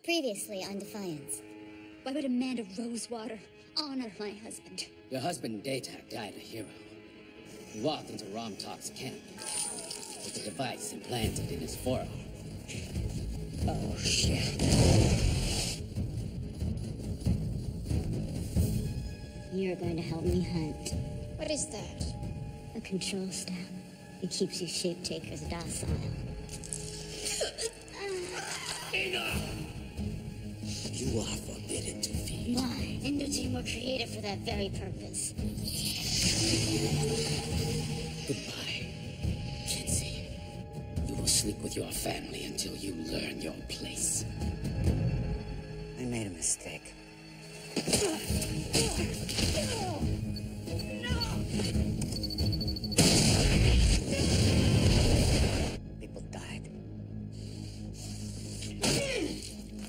Previously on Defiance. Why would a man of Rosewater honor my husband? Your husband, Daytak, died a hero. He walked into Romtalk's camp with a device implanted in his forearm. Oh, shit. You're going to help me hunt. What is that? A control staff. It keeps you shape takers docile. Enough! You are forbidden to feed. Why? And the team were created for that very purpose. Goodbye, Kinsey. You will sleep with your family until you learn your place. I made a mistake. People died.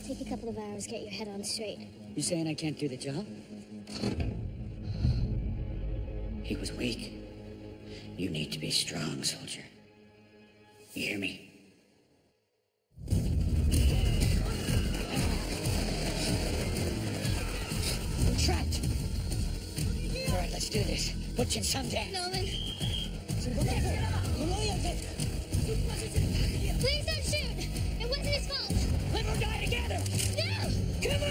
Take a couple of hours, get your head on straight. You saying I can't do the job? He was weak. You need to be strong, soldier. You hear me? We're trapped. All right, let's do this. Put you in some dance. Nolan, please don't shoot! It wasn't his fault! Live or die together! No! Come on!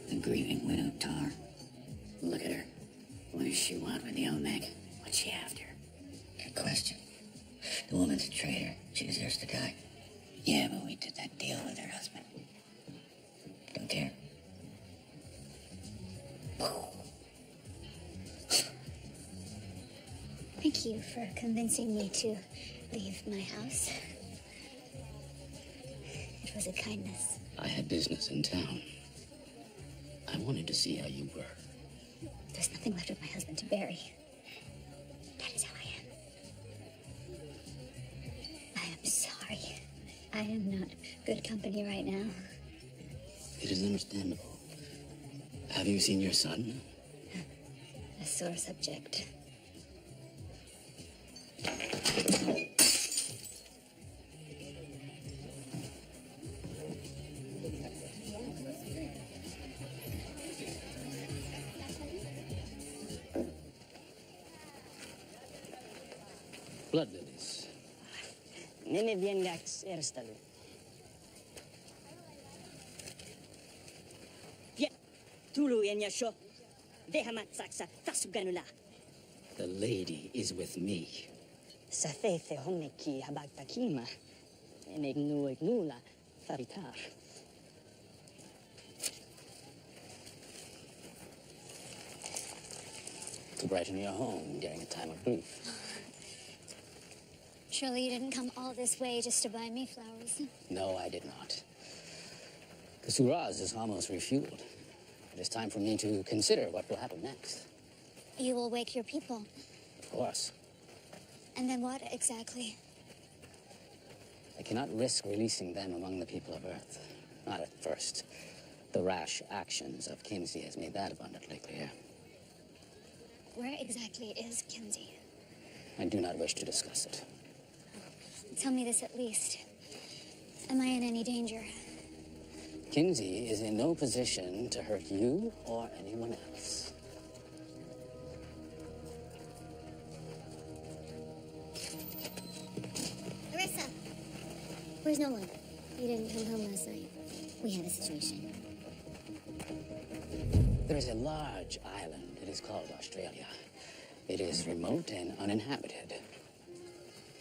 The grieving widow, Tar. Look at her. What does she want with the Omeg? What's she after? Good question. The woman's a traitor. She deserves to die. Yeah, but we did that deal with her husband. Don't care. Thank you for convincing me to leave my house. It was a kindness. I had business in town. I wanted to see how you were. There's nothing left of my husband to bury. That is how I am. I am sorry. I am not good company right now. It is understandable. Have you seen your son? A sore subject. Blood lilies. Nene viendax erstalu. Bien, tulu enyasho. Dehamat saksa tasuganula. The lady is with me. Sa fefe homeki habagtakima. Enegnu ignula faritar. To brighten your home during a time of grief. Surely you didn't come all this way just to buy me flowers. No, I did not. The Suraz is almost refueled. It is time for me to consider what will happen next. You will wake your people. Of course. And then what exactly? I cannot risk releasing them among the people of Earth. Not at first. The rash actions of Kinsey has made that abundantly clear. Where exactly is Kinsey? I do not wish to discuss it. Tell me this at least. Am I in any danger? Kinsey is in no position to hurt you or anyone else. Arissa! Where's Nolan? He didn't come home last night. We had a situation. There is a large island. It is called Australia. It is remote and uninhabited.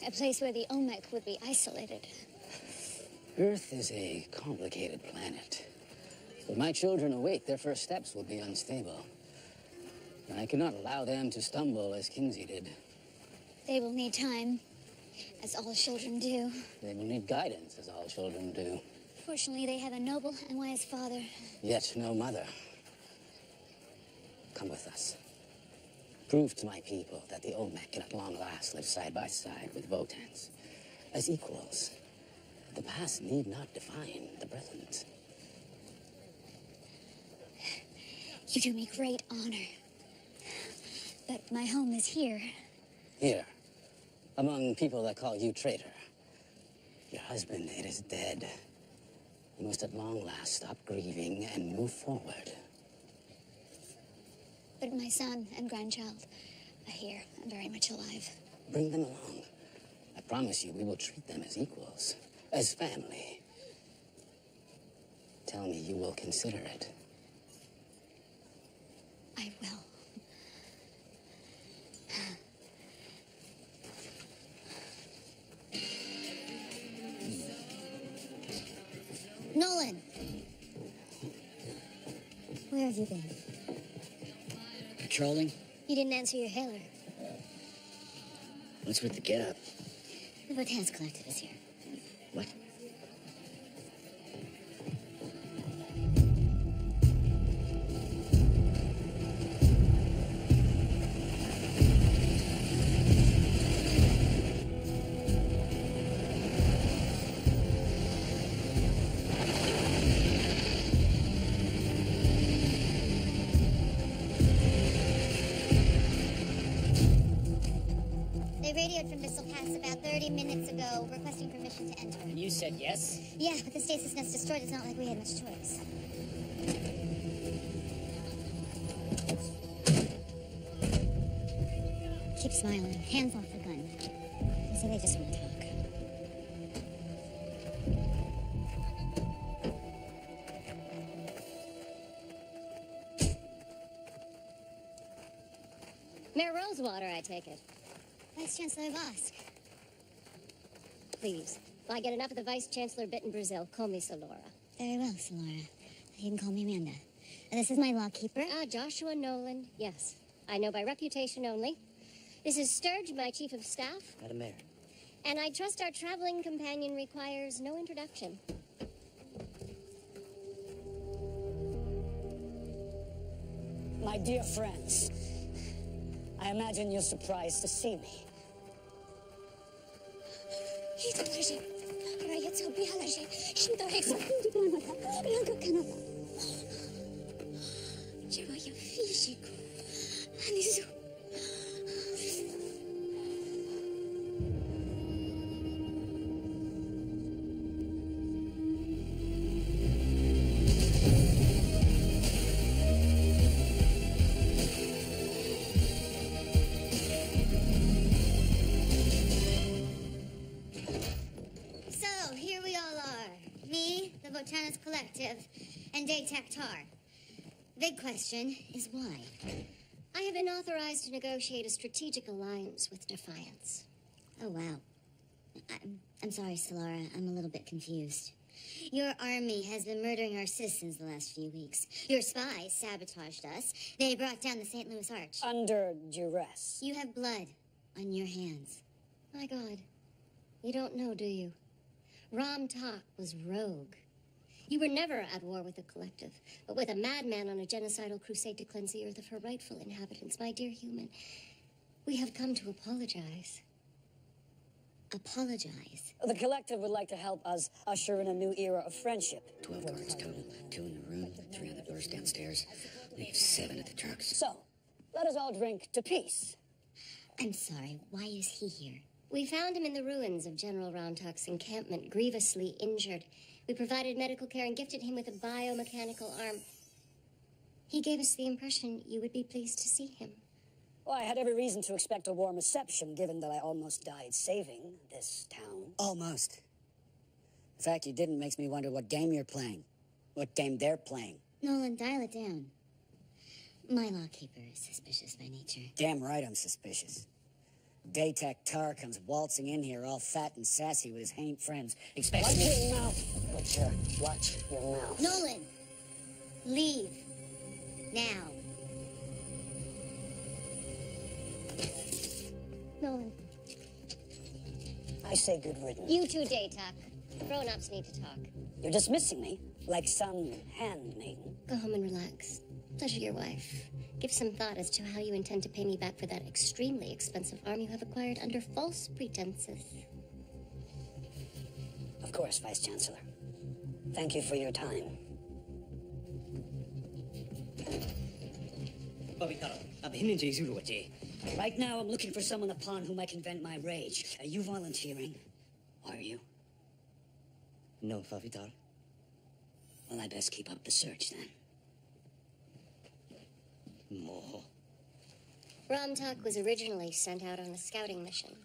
A place where the Olmec would be isolated. Earth is a complicated planet. When my children awake, their first steps will be unstable. And I cannot allow them to stumble as Kinsey did. They will need time, as all children do. They will need guidance, as all children do. Fortunately, they have a noble and wise father. Yet no mother. Come with us. Prove to my people that the Olmec can at long last live side by side with Votans. as equals. The past need not define the present. You do me great honor. But my home is here. Here, among people that call you traitor. Your husband, it is dead. You must at long last stop grieving and move forward. But my son and grandchild are here and very much alive. Bring them along. I promise you we will treat them as equals, as family. Tell me you will consider it. I will. Nolan! Where have you been? Patrolling? You didn't answer your hailer. What's with the get-up? The Defiance Collective is here. What? They radioed from Missile Pass about 30 minutes ago, requesting permission to enter. And you said yes? Yeah, but the stasis nest destroyed. It's not like we had much choice. Keep smiling. Hands off the gun. They say they just want to talk. Mayor Rosewater, I take it. Vice Chancellor Vosk. Please. If I get enough of the Vice Chancellor bit in Brazil, call me Solora. Very well, Solora. You can call me Amanda. And this is my law keeper. Ah, Joshua Nolan. Yes. I know by reputation only. This is Sturge, my chief of staff. Madam Mayor. And I trust our traveling companion requires no introduction. My dear friends, I imagine you're surprised to see me. So, here we all are. Me, the Botanist Collective, and Daytak Tar. Big question is why? I have been authorized to negotiate a strategic alliance with Defiance. Oh, wow. I'm sorry, Solara. I'm a little bit confused. Your army has been murdering our citizens the last few weeks. Your spies sabotaged us. They brought down the St. Louis Arch. Under duress. You have blood on your hands. My God. You don't know, do you? Ram Tak was rogue. You were never at war with the Collective, but with a madman on a genocidal crusade to cleanse the earth of her rightful inhabitants. My dear human, we have come to apologize. Apologize? The Collective would like to help us usher in a new era of friendship. 12 guards total. 2 in the room, 3 on the doors downstairs. We have 7 at the trucks. So, let us all drink to peace. I'm sorry, why is he here? We found him in the ruins of General Rontak's encampment, grievously injured. We provided medical care and gifted him with a biomechanical arm. He gave us the impression you would be pleased to see him. Well, I had every reason to expect a warm reception, given that I almost died saving this town. Almost. The fact you didn't makes me wonder what game you're playing. What game they're playing. Nolan, dial it down. My lawkeeper is suspicious by nature. Damn right I'm suspicious. Daytak Tar comes waltzing in here all fat and sassy with his haint friends, expecting Watch me... your mouth, Butcher. Watch your mouth. Nolan! Leave. Now. Nolan. I say good riddance. You too, Daytak. Grown-ups need to talk. You're dismissing me like some handmaiden. Go home and relax. Pleasure your wife. Give some thought as to how you intend to pay me back for that extremely expensive arm you have acquired under false pretenses. course, Vice Chancellor. Thank you for your time. Right now, I'm looking for someone upon whom I can vent my rage. Are you volunteering? Are you? No, Favitar. Well, I best keep up the search, then. More. Ramtak was originally sent out on a scouting mission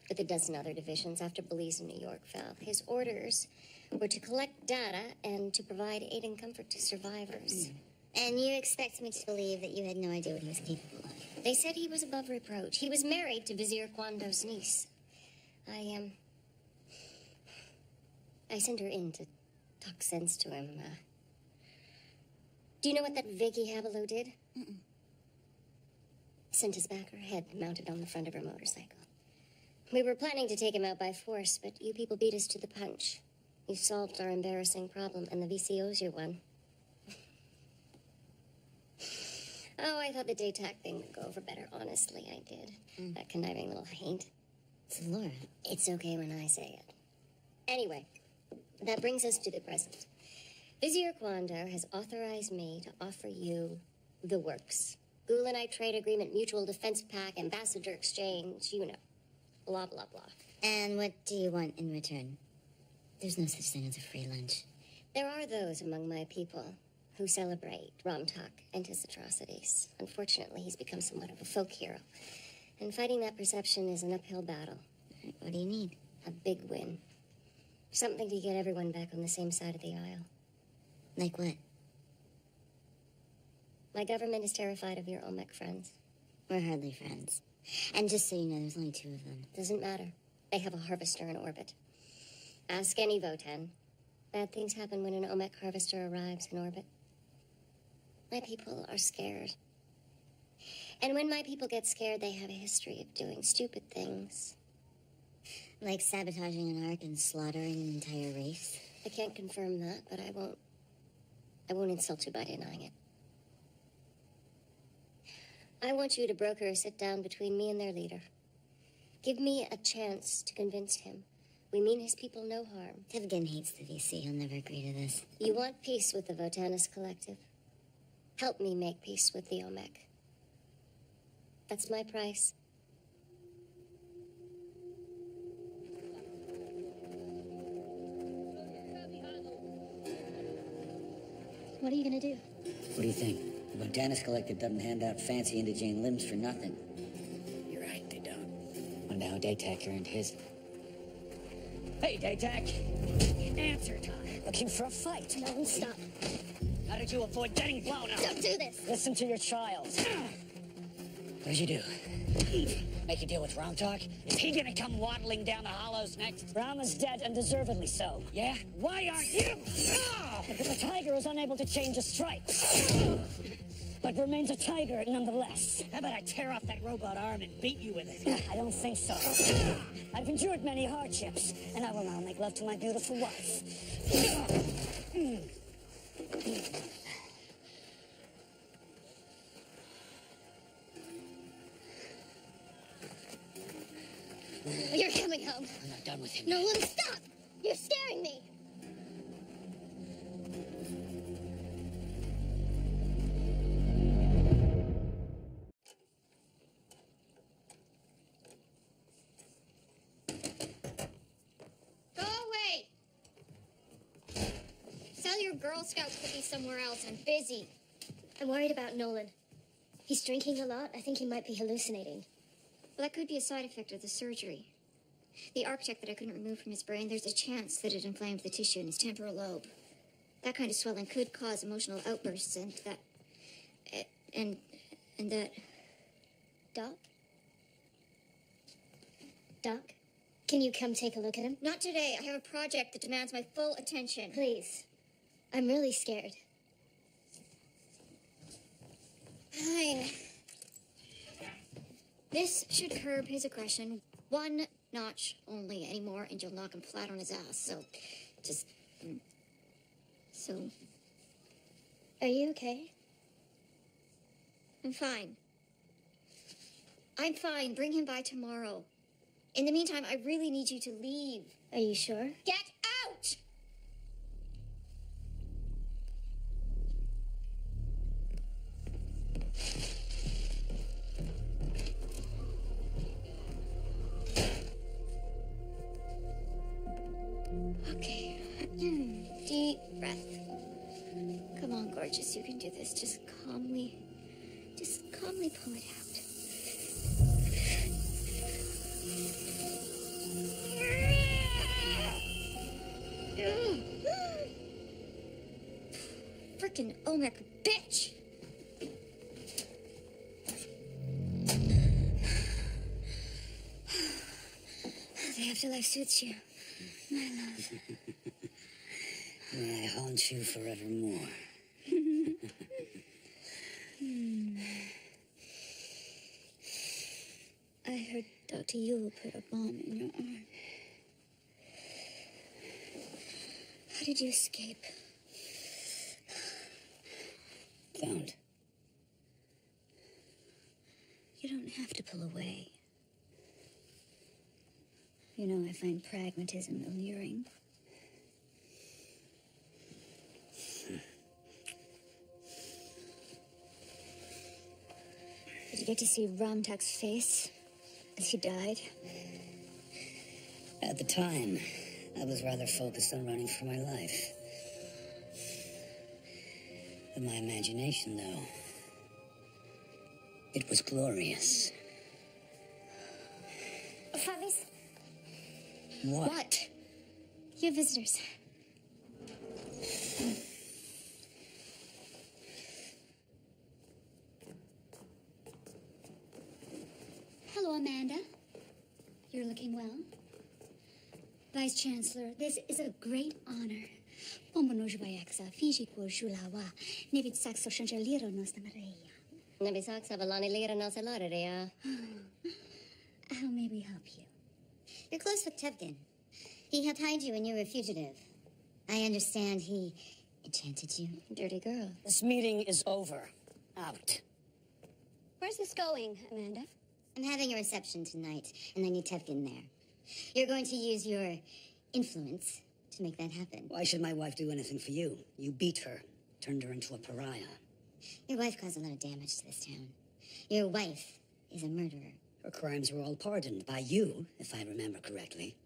with a dozen other divisions after Belize and New York fell. His orders were to collect data and to provide aid and comfort to survivors. And you expect me to believe that you had no idea what he was capable of? They said he was above reproach. He was married to Vizier Kwando's niece. I sent her in to talk sense to him. Do you know what that Vicky Habaloo did? Sent us back her head mounted on the front of her motorcycle. We were planning to take him out by force, but you people beat us to the punch. You solved our embarrassing problem, and the VC owes you one. Oh, I thought the DayTac thing would go over better. Honestly, I did. That conniving little haint. It's Laura. It's okay when I say it. Anyway, that brings us to the present. Vizier Kwando has authorized me to offer you the works. Gulenite trade agreement, mutual defense pact, ambassador exchange, you know. Blah, blah, blah. And what do you want in return? There's no such thing as a free lunch. There are those among my people who celebrate Ramtak and his atrocities. Unfortunately, he's become somewhat of a folk hero. And fighting that perception is an uphill battle. What do you need? A big win. Something to get everyone back on the same side of the aisle. Like what? My government is terrified of your Olmec friends. We're hardly friends. And just so you know, there's only 2 of them. Doesn't matter. They have a harvester in orbit. Ask any Votan. Bad things happen when an Olmec harvester arrives in orbit. My people are scared. And when my people get scared, they have a history of doing stupid things. Like sabotaging an ark and slaughtering an entire race? I can't confirm that, but I won't insult you by denying it. I want you to broker a sit-down between me and their leader. Give me a chance to convince him. We mean his people no harm. Tevgen hates the VC. He'll never agree to this. You want peace with the Votanus Collective. Help me make peace with the Olmec. That's my price. What are you gonna do? What do you think? The Votanus Collective doesn't hand out fancy indigene limbs for nothing. You're right, they don't. Wonder how DayTac earned his. Hey, DayTac. Answer time. Looking for a fight. No, stop. How did you avoid getting blown up? Don't do this. Listen to your child. What did you do? Make a deal with Ramtak? Is he gonna come waddling down the hollows next? Ram is dead and deservedly so. Yeah? Why aren't you? The tiger is unable to change his stripes. But remains a tiger nonetheless. How about I tear off that robot arm and beat you with it? I don't think so. I've endured many hardships, and I will now make love to my beautiful wife. You're coming home. I'm not done with him. Nolan, stop! You're scaring me. Go away! Sell your Girl Scout cookies somewhere else. I'm busy. I'm worried about Nolan. He's drinking a lot. I think he might be hallucinating. Well, that could be a side effect of the surgery. The architect that I couldn't remove from his brain, there's a chance that it inflamed the tissue in his temporal lobe. That kind of swelling could cause emotional outbursts, and that... And that... Doc? Doc? Can you come take a look at him? Not today. I have a project that demands my full attention. Please. I'm really scared. Fine. This should curb his aggression 1 notch only anymore, and you'll knock him flat on his ass. So, just... So... Are you okay? I'm fine. I'm fine. Bring him by tomorrow. In the meantime, I really need you to leave. Are you sure? Get out! Okay. Deep breath. Come on, gorgeous. You can do this. Just calmly pull it out. Frickin' Omek bitch! The afterlife suits you, my love. May I haunt you forevermore. I heard Dr. Yule put a bomb in your arm. How did you escape? Found. You don't have to pull away. You know, I find pragmatism alluring. Did you get to see Ramtak's face as he died? At the time, I was rather focused on running for my life. In my imagination, though, it was glorious. Favis? What? Your visitors. Hello, Amanda. You're looking well. Vice Chancellor, this is a great honor. How may we help you? You're close with Tevkin. He helped hide you when you were a fugitive. I understand he enchanted you. Dirty girl. This meeting is over. Out. Where's this going, Amanda? I'm having a reception tonight, and I need Tevkin there. You're going to use your influence to make that happen. Why should my wife do anything for you? You beat her, turned her into a pariah. Your wife caused a lot of damage to this town. Your wife is a murderer. Her crimes were all pardoned by you, if I remember correctly.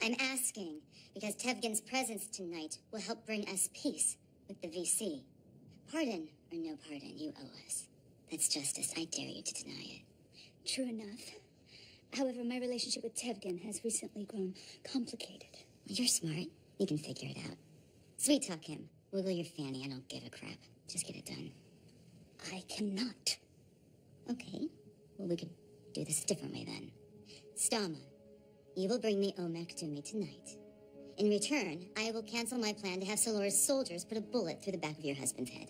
I'm asking because Tevkin's presence tonight will help bring us peace with the VC. Pardon or no pardon, you owe us. That's justice. I dare you to deny it. True enough. However, my relationship with Tevkin has recently grown complicated. Well, you're smart. You can figure it out. Sweet talk him. Wiggle your fanny. I don't give a crap. Just get it done. I cannot. Okay. Well, we could do this a different way then. Stama, you will bring the Omek to me tonight. In return, I will cancel my plan to have Solora's soldiers put a bullet through the back of your husband's head.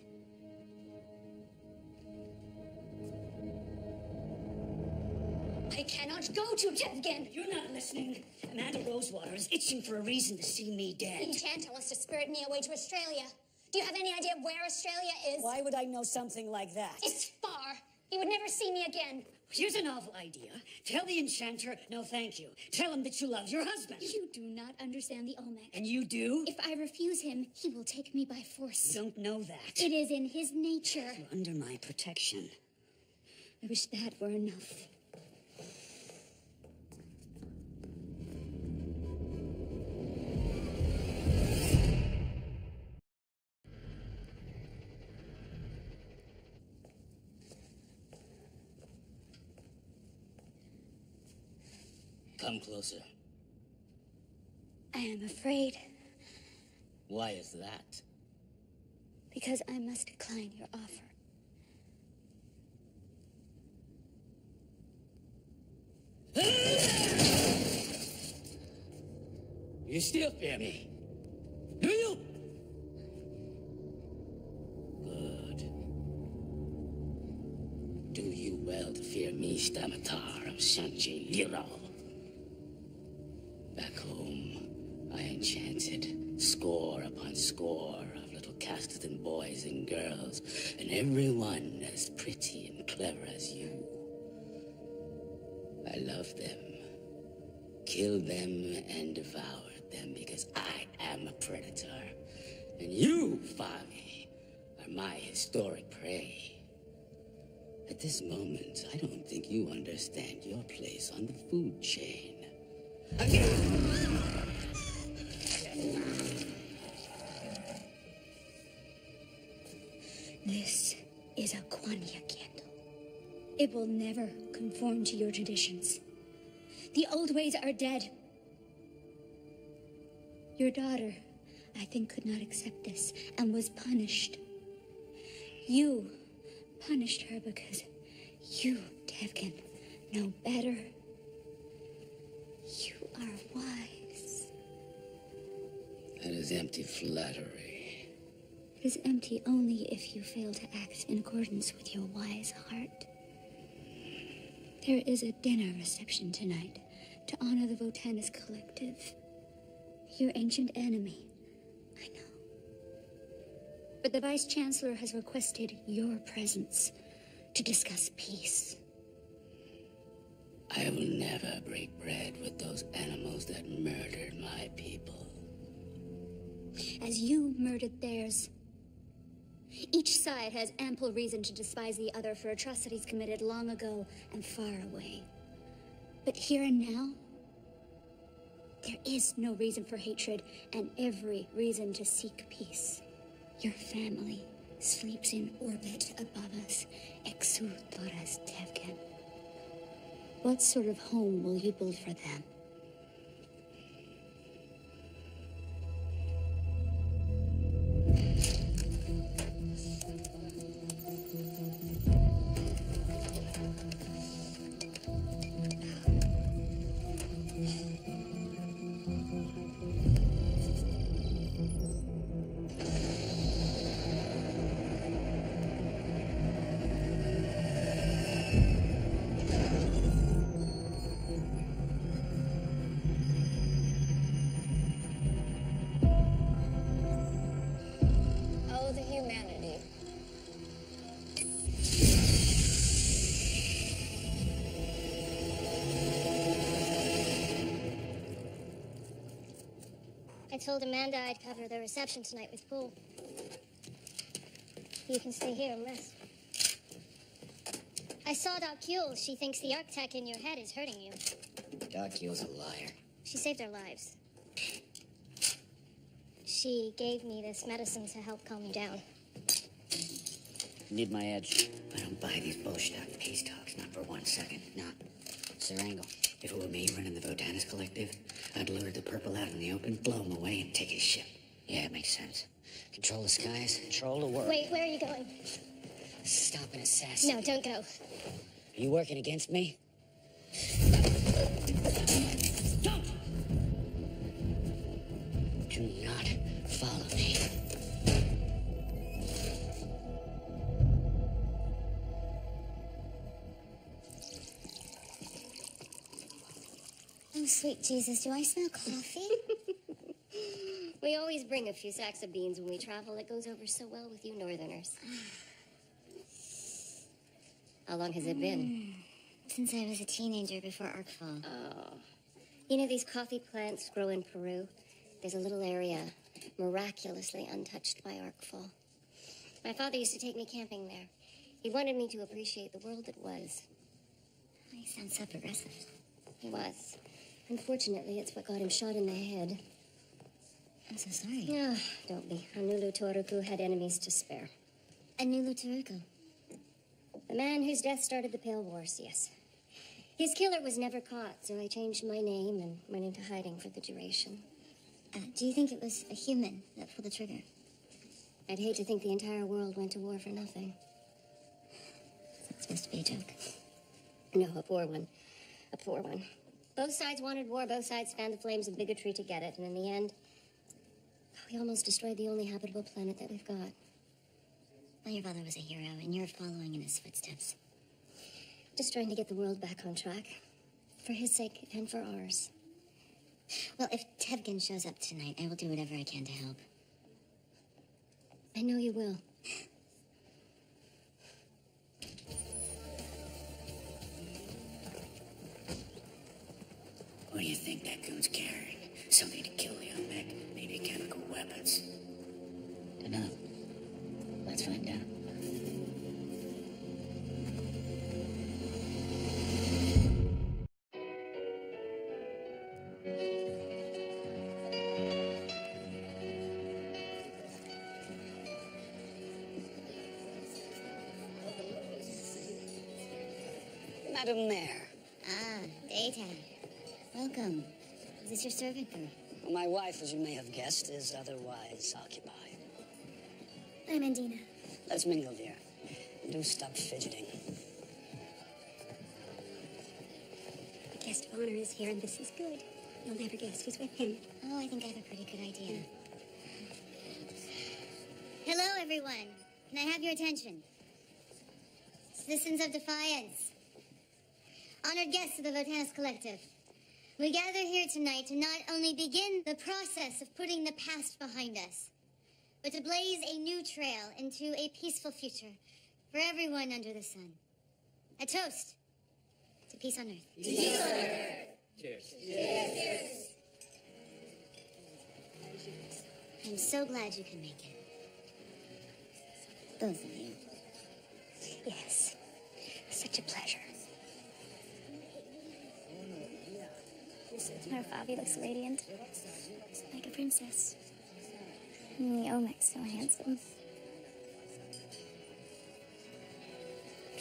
I cannot go to Tevkin. You're not listening. Amanda Rosewater is itching for a reason to see me dead. You can't tell us to spirit me away to Australia. Do you have any idea where Australia is? Why would I know something like that? It's far. You would never see me again. Here's a novel idea. Tell the enchanter, no thank you. Tell him that you love your husband. You do not understand the Omek. And you do? If I refuse him, he will take me by force. You don't know that. It is in his nature. You're under my protection. I wish that were enough. Come closer. I am afraid Why is that? because I must decline your offer. You still fear me? Do you? Good. Do you well to fear me, Stamatar of Sanji Liro? Back home, I enchanted score upon score of little Castilton boys and girls, and every one as pretty and clever as you. I loved them, killed them, and devoured them because I am a predator. And you, Favi, are my historic prey. At this moment, I don't think you understand your place on the food chain. It will never conform to your traditions. The old ways are dead. Your daughter, I think, could not accept this and was punished. You punished her because you, Tevkin, know better. You are wise. That is empty flattery. It is empty only if you fail to act in accordance with your wise heart. There is a dinner reception tonight to honor the Votanus Collective. Your ancient enemy, I know. But the Vice-Chancellor has requested your presence to discuss peace. I will never break bread with those animals that murdered my people. As you murdered theirs. Each side has ample reason to despise the other for atrocities committed long ago and far away. But here and now, there is no reason for hatred and every reason to seek peace. Your family sleeps in orbit above us, exu thoras Tevkin. What sort of home will you build for them? Oh, the humanity. I told Amanda I'd cover the reception tonight with Pool. You can stay here and rest. I saw Doc Kuehl. She thinks the arc-tech in your head is hurting you. Doc Kuehl's a liar. She saved our lives. She gave me this medicine to help calm you down. Need my edge. I don't buy these bullshit peace talks, not for 1 second. No. Sir Angle. If it were me running the Votanus Collective, I'd lure the purple out in the open, blow him away, and take his ship. Yeah, it makes sense. Control the skies, control the world. Wait, where are you going? Stop an assassin. No, don't go. Are you working against me? Don't! Do not follow me. Oh, sweet Jesus, do I smell coffee? We always bring a few sacks of beans when we travel. It goes over so well with you northerners. How long has it been? Since I was a teenager before Arcfall. Oh. You know, these coffee plants grow in Peru. There's a little area miraculously untouched by Arcfall. My father used to take me camping there. He wanted me to appreciate the world that was. You sound so progressive. He was. Unfortunately, it's what got him shot in the head. I'm so sorry. Ah, don't be. Anulu Toruku had enemies to spare. Anulu Taruku. The man whose death started the Pale Wars, yes. His killer was never caught, so I changed my name and went into hiding for the duration. Do you think it was a human that pulled the trigger? I'd hate to think the entire world went to war for nothing. It's supposed to be a joke. No, a poor one. A poor one. Both sides wanted war, both sides fanned the flames of bigotry to get it, and in the end, we almost destroyed the only habitable planet that we've got. Well, your father was a hero, and you're following in his footsteps. Just trying to get the world back on track. For his sake and for ours. Well, if Tevkin shows up tonight, I will do whatever I can to help. I know you will. What do you think that goon's carrying? Something to kill the Olmec? Maybe chemical weapons? Dunno. Let's find out. Madame Mayor. Ah, Data. Welcome. Is this your servant girl? Well, my wife, as you may have guessed, is otherwise occupied. I'm Andina. Let's mingle, dear. Do stop fidgeting. The guest of honor is here, and this is good. You'll never guess who's with him. Oh, I think I have a pretty good idea. Hello, everyone. Can I have your attention? Citizens of Defiance. Honored guests of the Votanus Collective. We gather here tonight to not only begin the process of putting the past behind us, but to blaze a new trail into a peaceful future for everyone under the sun. A toast to peace on earth. Peace on earth. Cheers. Cheers. I'm so glad you can make it. Both of you. Yes. Such a pleasure. Our Fabi looks radiant. Like a princess. And the Omec's so handsome.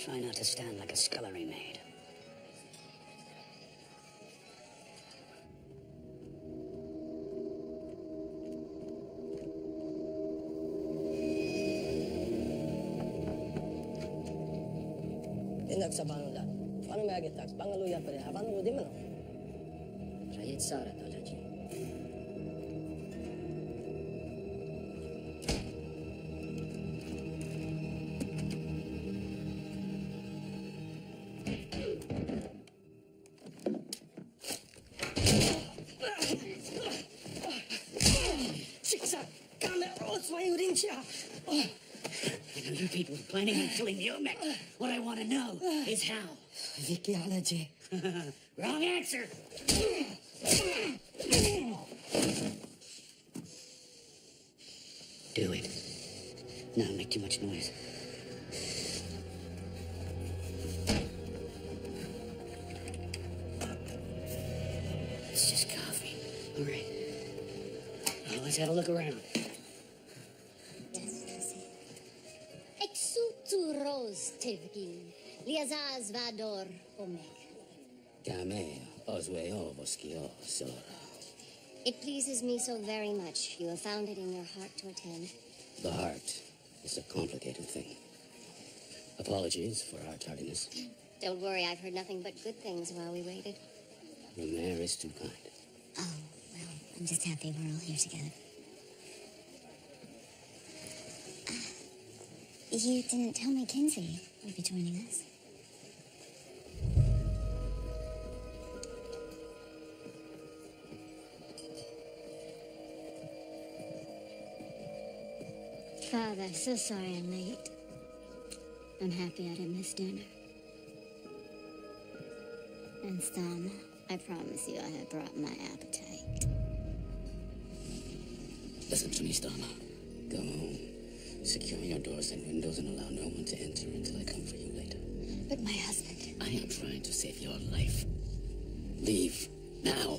Try not to stand like a scullery maid. Tinag sa bangulat. Paano may agitax? Bangaluya pa rin. Habang mo di man ako. Rayit Sara to, Laji. Siksa! Kameros! Mayurin siya! I know you people are planning on killing the Omec. What I want to know is how. Vikiology. Wrong answer! Do it. Not make too much noise. It's just coffee. All right. Now let's have a look around. Exuturos tevgin, liazaz vador omeg. Game osweo voskio sora. It pleases me so very much you have found it in your heart to attend. The heart is a complicated thing. Apologies for our tardiness. Don't worry, I've heard nothing but good things while we waited. The mayor is too kind. Oh, well, I'm just happy we're all here together. You didn't tell me Kinsey would be joining us. Father, so sorry I'm late. I'm happy I didn't miss dinner. And Stama, I promise you I have brought my appetite. Listen to me, Stama. Go home. Secure your doors and windows and allow no one to enter until I come for you later. But my husband... I am trying to save your life. Leave now.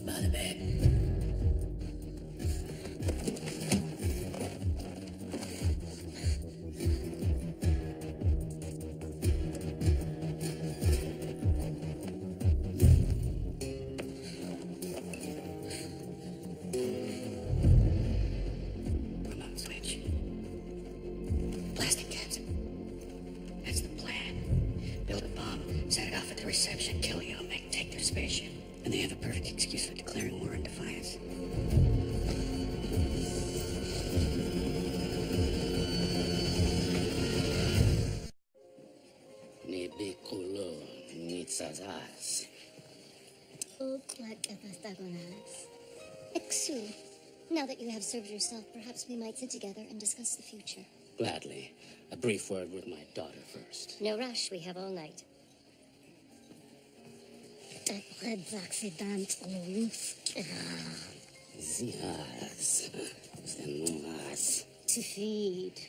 By the bed. Remote switch. Plastic caps. That's the plan. Build a bomb, set it off at the reception, kill the Omec, take their spaceship. And they have a perfect excuse for declaring war on Defiance. Ni bikulo, ni tsazaz. Oh, like Epastagonas. Exu, now that you have served yourself, perhaps we might sit together and discuss the future. Gladly. A brief word with my daughter first. No rush, we have all night. Zihaz. Zenuaz. To feed.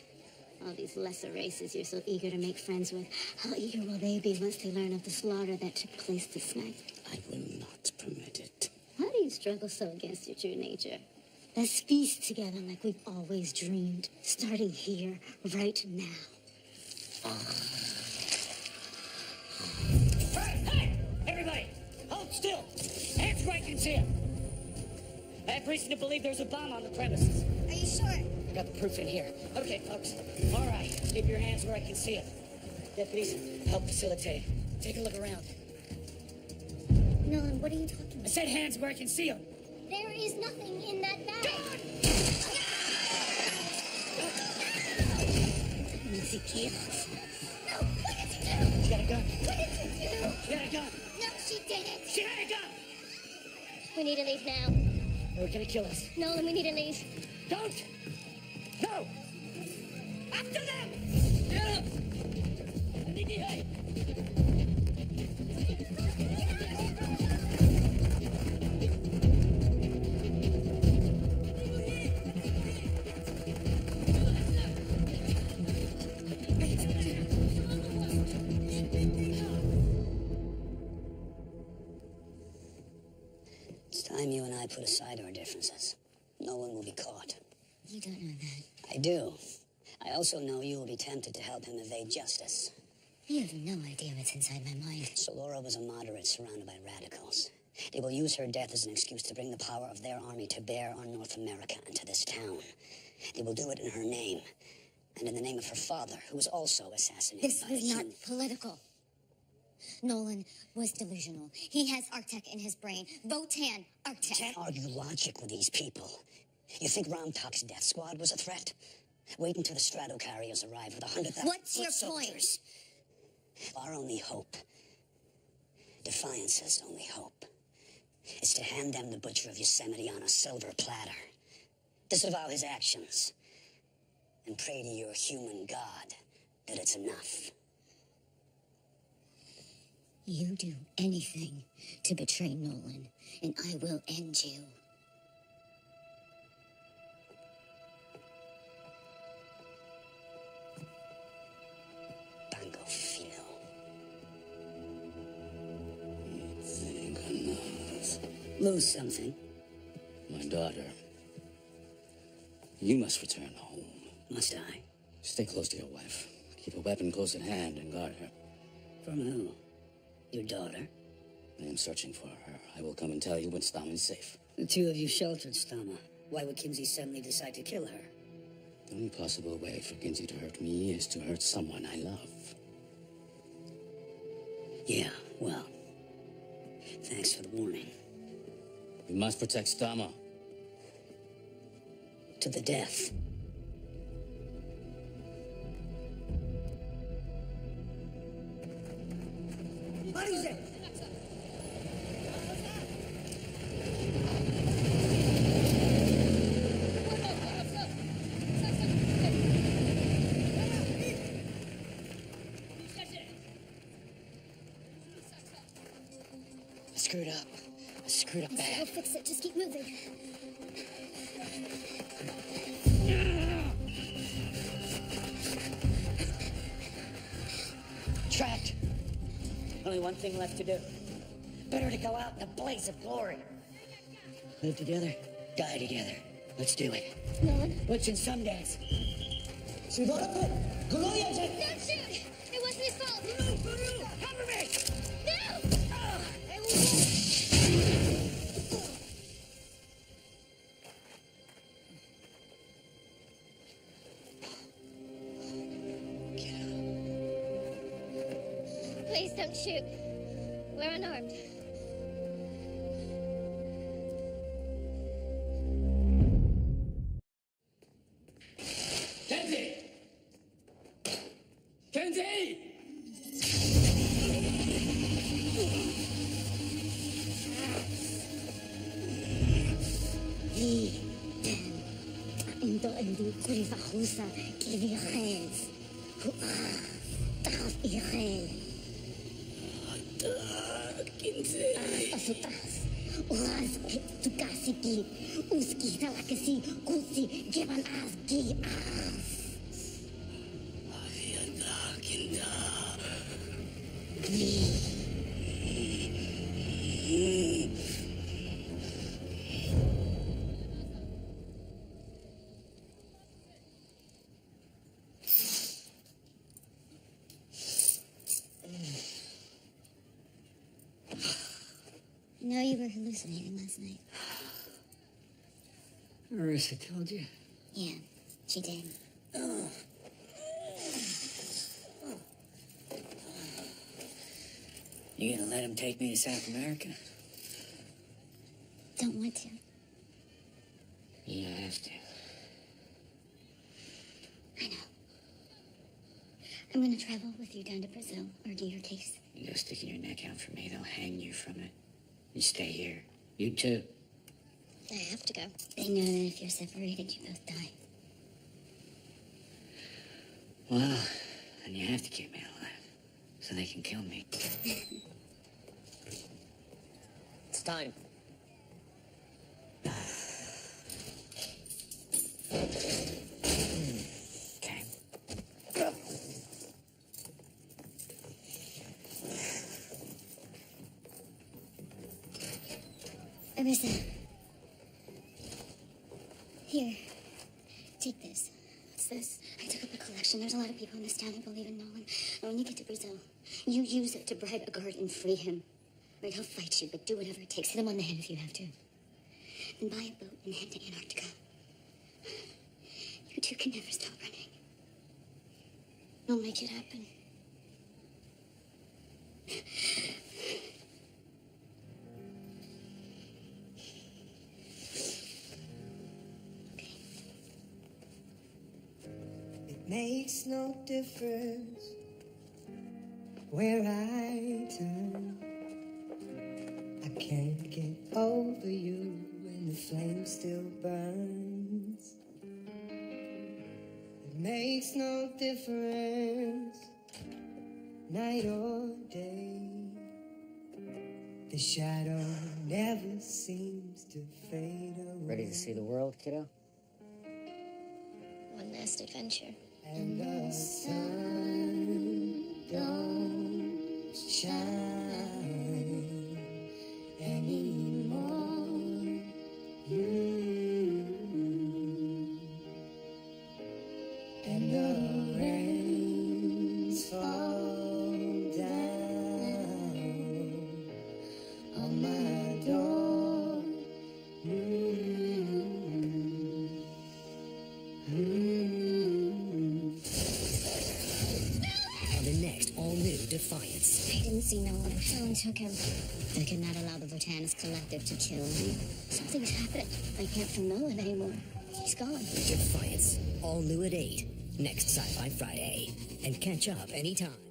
All these lesser races you're so eager to make friends with. How eager will they be once they learn of the slaughter that took place this night? I will not permit it. Why do you struggle so against your true nature? Let's feast together like we've always dreamed, starting here, right now. Hey! Everybody! Hold still! Hands where I can see 'em! I have reason to believe there's a bomb on the premises. Are you sure? I got the proof in here. Okay, folks. All right. Keep your hands where I can see 'em. Deputies, help facilitate. Take a look around. Nolan, what are you talking I about? said hands where I can see 'em. There is nothing in that bag. Ni siquiera. No, what did you do? She got a gun. What did you do? She got a gun. No, she didn't. She had a gun. We need to leave now. They're gonna kill us. Nolan, we need to leave. Don't! No! After them! Get up! It's time you and I put aside our differences. No one will be caught. You don't know that. I do. I also know you will be tempted to help him evade justice. You have no idea what's inside my mind. Solora was a moderate surrounded by radicals. They will use her death as an excuse to bring the power of their army to bear on North America and to this town. They will do it in her name, and in the name of her father, who was also assassinated This by a was not human. political. Nolan was delusional. He has Arctec in his brain. Votan You Arctec. can't argue logic with these people. You think Ramtak's death squad was a threat? Wait until the Stratocarriers arrive with 100,000 What's your soldiers. Our only hope, Defiance's only hope, is to hand them the Butcher of Yosemite on a silver platter, disavow his actions, and pray to your human god that it's enough. You do anything to betray Nolan, and I will end you. Bango fino. Lose something. My daughter. You must return home. Must I? Stay close to your wife. Keep a weapon close at hand and guard her. From who? Your daughter? I am searching for her. I will come and tell you when Stama is safe. The two of you sheltered Stama. Why would Kinsey suddenly decide to kill her? The only possible way for Kinsey to hurt me is to hurt someone I love. Yeah, well, thanks for the warning. You must protect Stama. To the death. What is it? I screwed up We'll bad. fix it. Just keep moving. Trapped. Only one thing left to do. Better to go out in a blaze of glory. Live together, die together. Let's do it. Nolan, Butch and Sundance. Don't shoot! It wasn't his fault! Cover me! No! Please don't shoot. We're unarmed. Kenzie! Kenzie! Indo indi kuriva husa kivi rez. Taf ire. Kenzie! Asutas. Uras tukasiki. Uski talakasi kusi givan as gi as. know you were hallucinating last night. Marissa told you? Yeah, she did. Oh. You gonna let him take me to South America? Don't want to. You have to. I know. I'm gonna travel with you down to Brazil, argue your case. You go sticking your neck out for me, they'll hang you from it. You stay here. You too. I have to go. They know that if you're separated, you both die. Well, then you have to keep me alive, so they can kill me. It's time. Okay. Marissa. Here. Take this. What's this? I took up a collection. There's a lot of people in this town who believe in Nolan. And when you get to Brazil, you use it to bribe a guard and free him. Right, he'll fight you, but do whatever it takes. Hit him on the head if you have to. Then buy a boat and head to Antarctica. You two can never stop running. We'll make it happen. It makes no difference where I turn. I can't get over you when the flame still burns. It makes no difference, night or day. The shadow never seems to fade away. Ready to see the world, kiddo? One last adventure. And the sun don't shine anymore. And the rains fall down on my door. On the next all-new Defiance. I didn't see Nolan. Someone took him. I could not allow the Botanist Collective to kill him. Something's happened. I can't feel Nolan anymore. He's gone. Defiance. All new at 8. Next Sci-Fi Friday. And catch up anytime.